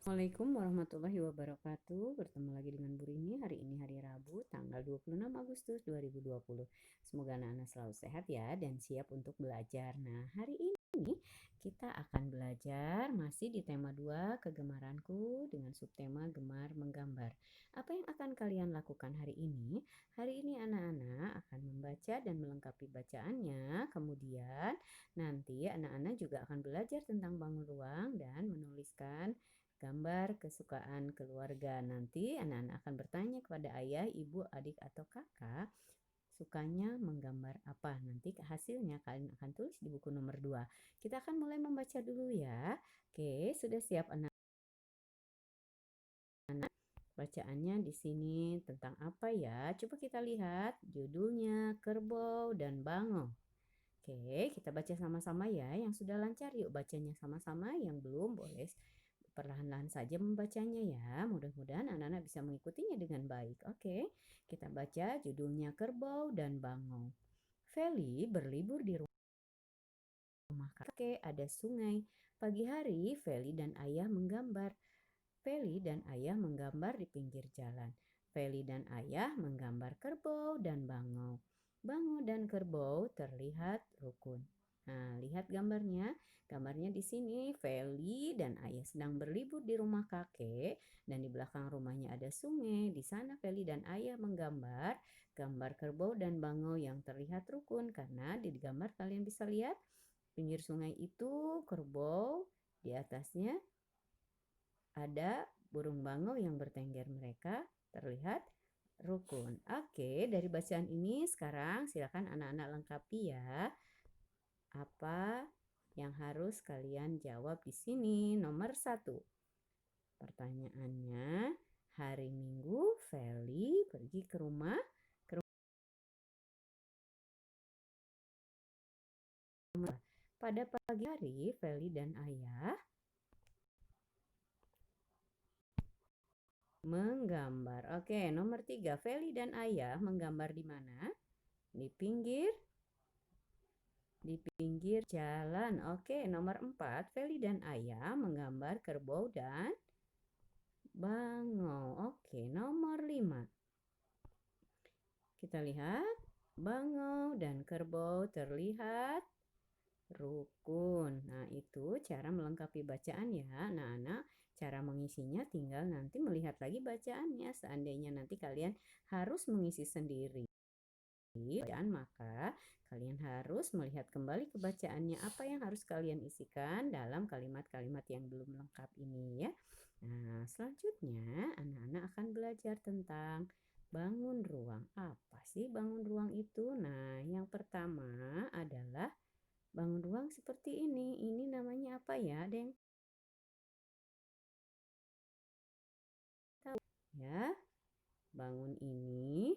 Assalamualaikum warahmatullahi wabarakatuh. Bertemu lagi dengan Bu Rini. Hari ini hari Rabu, tanggal 26 Agustus 2020. Semoga anak-anak selalu sehat ya dan siap untuk belajar. Nah, hari ini kita akan belajar masih di tema 2 kegemaranku dengan subtema gemar menggambar. Apa yang akan kalian lakukan hari ini? Hari ini anak-anak akan membaca dan melengkapi bacaannya. Kemudian nanti anak-anak juga akan belajar tentang bangun ruang dan menuliskan gambar kesukaan keluarga. Nanti anak-anak akan bertanya kepada ayah, ibu, adik, atau kakak sukanya menggambar apa. Nanti hasilnya kalian akan tulis di buku nomor 2. Kita akan mulai membaca dulu ya. Oke, sudah siap anak-anak? Bacaannya di sini tentang apa ya? Coba kita lihat judulnya Kerbau dan Bangau. Oke, kita baca sama-sama ya. Yang sudah lancar yuk bacanya sama-sama. Yang belum boleh perlahan-lahan saja membacanya ya. Mudah-mudahan anak-anak bisa mengikutinya dengan baik. Oke, kita baca judulnya Kerbau dan Bangau. Feli berlibur di rumah kakek, ada sungai. Pagi hari, Feli dan ayah menggambar. Feli dan ayah menggambar di pinggir jalan. Feli dan ayah menggambar kerbau dan bangau. Bangau dan kerbau terlihat rukun. Nah, lihat gambarnya. Gambarnya di sini Feli dan ayah sedang berlibur di rumah kakek dan di belakang rumahnya ada sungai. Di sana Feli dan ayah menggambar gambar kerbau dan bangau yang terlihat rukun karena di gambar kalian bisa lihat pinggir sungai itu kerbau, di atasnya ada burung bangau yang bertengger, mereka terlihat rukun. Oke, dari bacaan ini sekarang silakan anak-anak lengkapi ya. Apa yang harus kalian jawab di sini? Nomor 1. Pertanyaannya, hari Minggu Feli pergi ke rumah. Pada pagi hari Feli dan ayah menggambar. Oke, nomor 3. Feli dan ayah menggambar di mana? Di pinggir jalan. Oke, nomor 4. Feli dan ayah menggambar kerbau dan bangau. Oke, nomor 5. Kita lihat bangau dan kerbau terlihat rukun. Nah, itu cara melengkapi bacaan ya, anak-anak. Cara mengisinya tinggal nanti melihat lagi bacaannya. Seandainya nanti kalian harus mengisi sendiri, dan maka kalian harus melihat kembali ke bacaannya apa yang harus kalian isikan dalam kalimat-kalimat yang belum lengkap ini ya. Nah, selanjutnya anak-anak akan belajar tentang bangun ruang. Apa sih bangun ruang itu? Nah, yang pertama adalah bangun ruang seperti ini. Ini namanya apa ya? Ada yang tahu ya? Bangun ini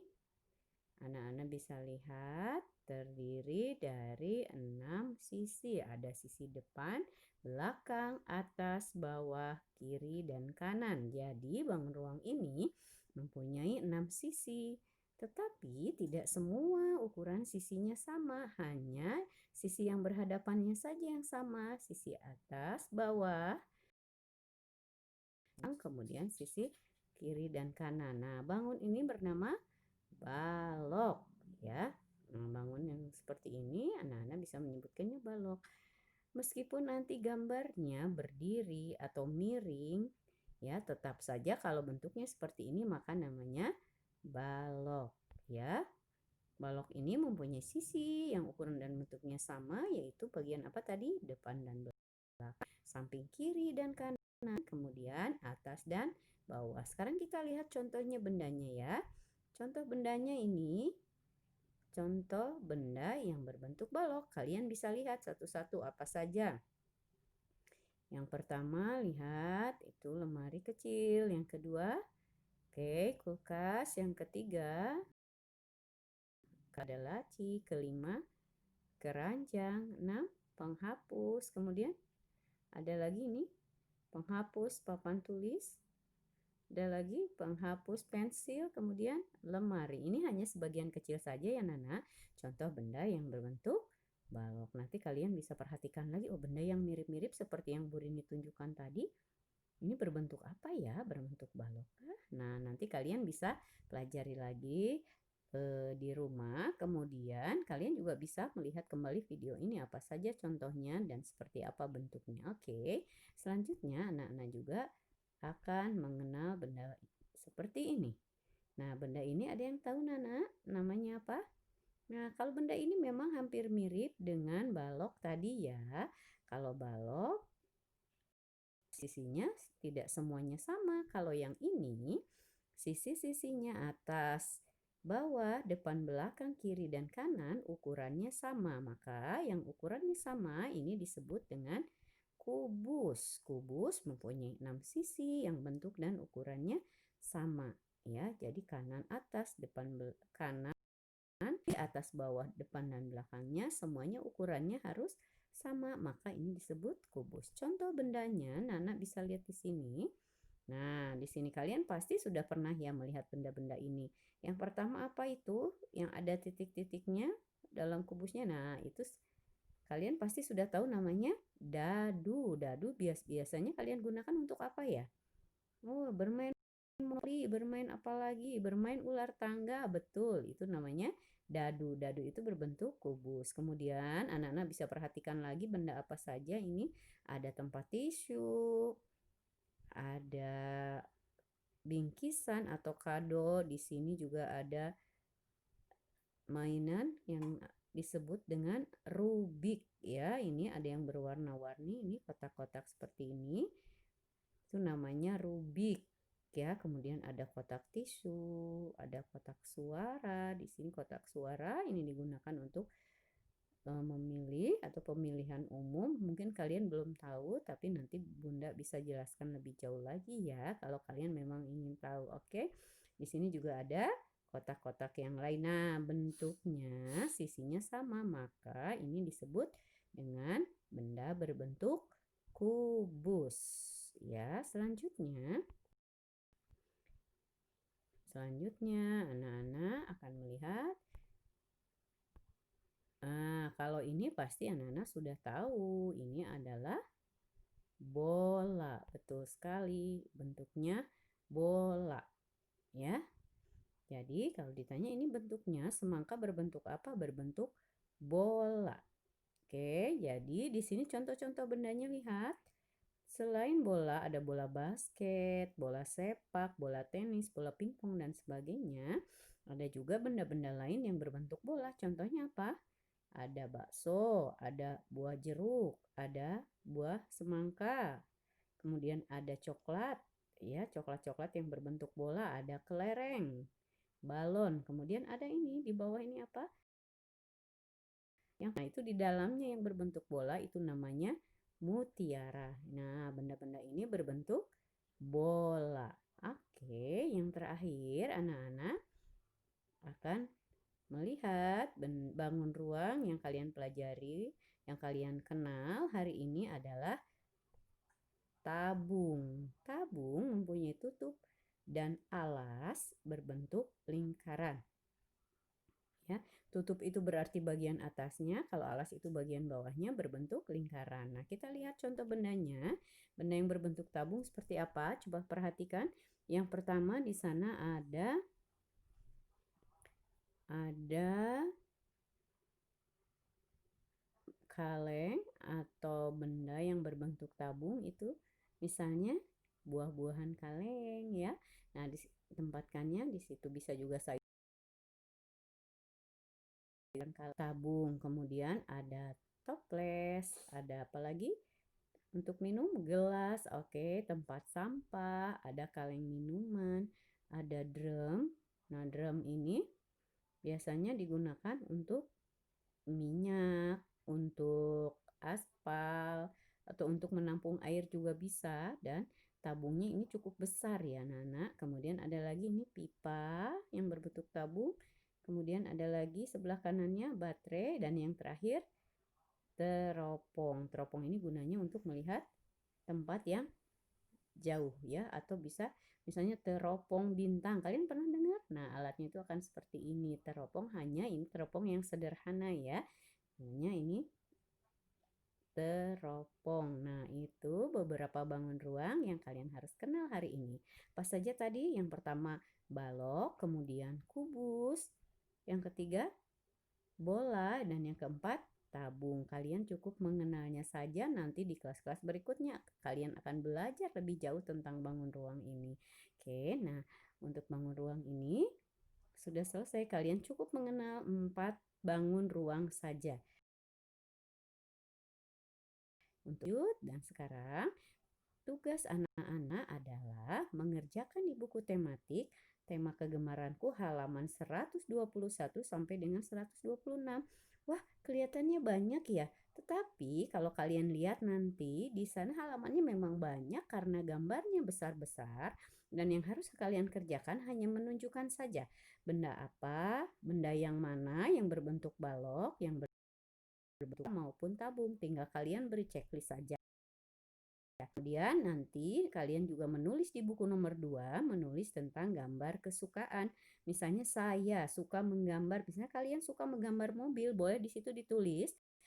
anak-anak bisa lihat terdiri dari 6 sisi. Ada sisi depan, belakang, atas, bawah, kiri, dan kanan. Jadi bangun ruang ini mempunyai 6 sisi. Tetapi tidak semua ukuran sisinya sama, hanya sisi yang berhadapannya saja yang sama. Sisi atas, bawah, kemudian sisi kiri dan kanan. Nah, bangun ini bernama balok ya. Nah, bangun yang seperti ini anak-anak bisa menyebutkannya balok. Meskipun nanti gambarnya berdiri atau miring ya, tetap saja kalau bentuknya seperti ini maka namanya balok ya. Balok ini mempunyai sisi yang ukuran dan bentuknya sama, yaitu bagian apa tadi? Depan dan belakang, samping kiri dan kanan, kemudian atas dan bawah. Sekarang kita lihat contohnya bendanya ya. Contoh bendanya ini contoh benda yang berbentuk balok. Kalian bisa lihat satu-satu apa saja. Yang pertama lihat itu lemari kecil. Yang kedua, oke, kulkas. Yang ketiga, ada laci. Kelima, keranjang. 6, penghapus. Kemudian ada lagi nih, penghapus papan tulis. Ada lagi penghapus pensil, kemudian lemari. Ini hanya sebagian kecil saja ya Nana, contoh benda yang berbentuk balok. Nanti kalian bisa perhatikan lagi, oh benda yang mirip-mirip seperti yang Bu Rini tunjukkan tadi. Ini berbentuk apa ya? Berbentuk balok kah? Nah, nanti kalian bisa pelajari lagi di rumah. Kemudian kalian juga bisa melihat kembali video ini apa saja contohnya dan seperti apa bentuknya. Oke. Selanjutnya anak-anak juga akan mengenal benda seperti ini. Nah, benda ini ada yang tahu Nana? Namanya apa? Nah, kalau benda ini memang hampir mirip dengan balok tadi ya. Kalau balok sisinya tidak semuanya sama. Kalau yang ini, sisi-sisinya atas, bawah, depan, belakang, kiri, dan kanan ukurannya sama. Maka yang ukurannya sama ini disebut dengan kubus. Kubus mempunyai 6 sisi yang bentuk dan ukurannya sama. Ya, jadi kanan atas, depan kanan, di atas bawah depan dan belakangnya semuanya ukurannya harus sama, maka ini disebut kubus. Contoh bendanya Nana bisa lihat di sini. Nah, di sini kalian pasti sudah pernah ya melihat benda-benda ini. Yang pertama apa itu? Yang ada titik-titiknya dalam kubusnya. Nah, itu kalian pasti sudah tahu namanya dadu. Dadu biasanya kalian gunakan untuk apa ya? Oh, bermain monopoli, bermain apa lagi? Bermain ular tangga. Betul, itu namanya dadu. Dadu itu berbentuk kubus. Kemudian anak-anak bisa perhatikan lagi benda apa saja ini. Ada tempat tisu, ada bingkisan atau kado. Di sini juga ada mainan yang disebut dengan Rubik ya. Ini ada yang berwarna-warni, ini kotak-kotak seperti ini. Itu namanya Rubik ya. Kemudian ada kotak tisu, ada kotak suara. Di sini kotak suara ini digunakan untuk memilih atau pemilihan umum. Mungkin kalian belum tahu, tapi nanti Bunda bisa jelaskan lebih jauh lagi ya kalau kalian memang ingin tahu. Oke. Di sini juga ada kotak-kotak yang lain. Nah, bentuknya sisinya sama, maka ini disebut dengan benda berbentuk kubus. Ya, selanjutnya anak-anak akan melihat. Kalau ini pasti anak-anak sudah tahu. Ini adalah bola. Betul sekali, bentuknya bola. Ya. Jadi kalau ditanya ini bentuknya semangka berbentuk apa? Berbentuk bola. Oke, jadi di sini contoh-contoh bendanya lihat. Selain bola ada bola basket, bola sepak, bola tenis, bola pingpong dan sebagainya. Ada juga benda-benda lain yang berbentuk bola. Contohnya apa? Ada bakso, ada buah jeruk, ada buah semangka. Kemudian ada coklat, ya, coklat-coklat yang berbentuk bola, ada kelereng, balon. Kemudian ada ini di bawah ini apa? Nah, itu di dalamnya yang berbentuk bola itu namanya mutiara. Nah, benda-benda ini berbentuk bola. Oke, yang terakhir anak-anak akan melihat bangun ruang yang kalian pelajari, yang kalian kenal hari ini adalah tabung. Tabung mempunyai tutup dan alas berbentuk lingkaran. Ya, tutup itu berarti bagian atasnya, kalau alas itu bagian bawahnya berbentuk lingkaran. Nah, kita lihat contoh bendanya. Benda yang berbentuk tabung seperti apa? Coba perhatikan. Yang pertama di sana ada kaleng atau benda yang berbentuk tabung itu misalnya buah-buahan kaleng ya. Nah, ditempatkannya di situ bisa juga sayur tabung. Kemudian ada toples, ada apa lagi? Untuk minum gelas, oke, tempat sampah, ada kaleng minuman, ada drum. Nah, drum ini biasanya digunakan untuk minyak, untuk aspal, atau untuk menampung air juga bisa. Dan tabungnya ini cukup besar ya Nana. Kemudian ada lagi ini pipa yang berbentuk tabung. Kemudian ada lagi sebelah kanannya baterai. Dan yang terakhir teropong. Teropong ini gunanya untuk melihat tempat yang jauh ya, atau bisa misalnya teropong bintang. Kalian pernah dengar? Nah, alatnya itu akan seperti ini. Teropong, hanya ini teropong yang sederhana ya. Namanya ini teropong. Nah, itu beberapa bangun ruang yang kalian harus kenal hari ini. Pas saja tadi? Yang pertama balok, kemudian kubus, yang ketiga bola, dan yang keempat tabung. Kalian cukup mengenalnya saja, nanti di kelas-kelas berikutnya kalian akan belajar lebih jauh tentang bangun ruang ini. Oke, nah untuk bangun ruang ini sudah selesai. Kalian cukup mengenal 4 bangun ruang saja. Untuk dan sekarang tugas anak-anak adalah mengerjakan di buku tematik tema kegemaranku halaman 121 sampai dengan 126. Wah, kelihatannya banyak ya. Tetapi kalau kalian lihat nanti di sana halamannya memang banyak karena gambarnya besar-besar dan yang harus kalian kerjakan hanya menunjukkan saja benda apa, benda yang mana yang berbentuk balok, yang berbentuk maupun tabung. Tinggal kalian beri checklist saja. Kemudian nanti kalian juga menulis di buku nomor 2, menulis tentang gambar kesukaan. Misalnya saya suka menggambar, misalnya kalian suka menggambar mobil, boleh di situ ditulis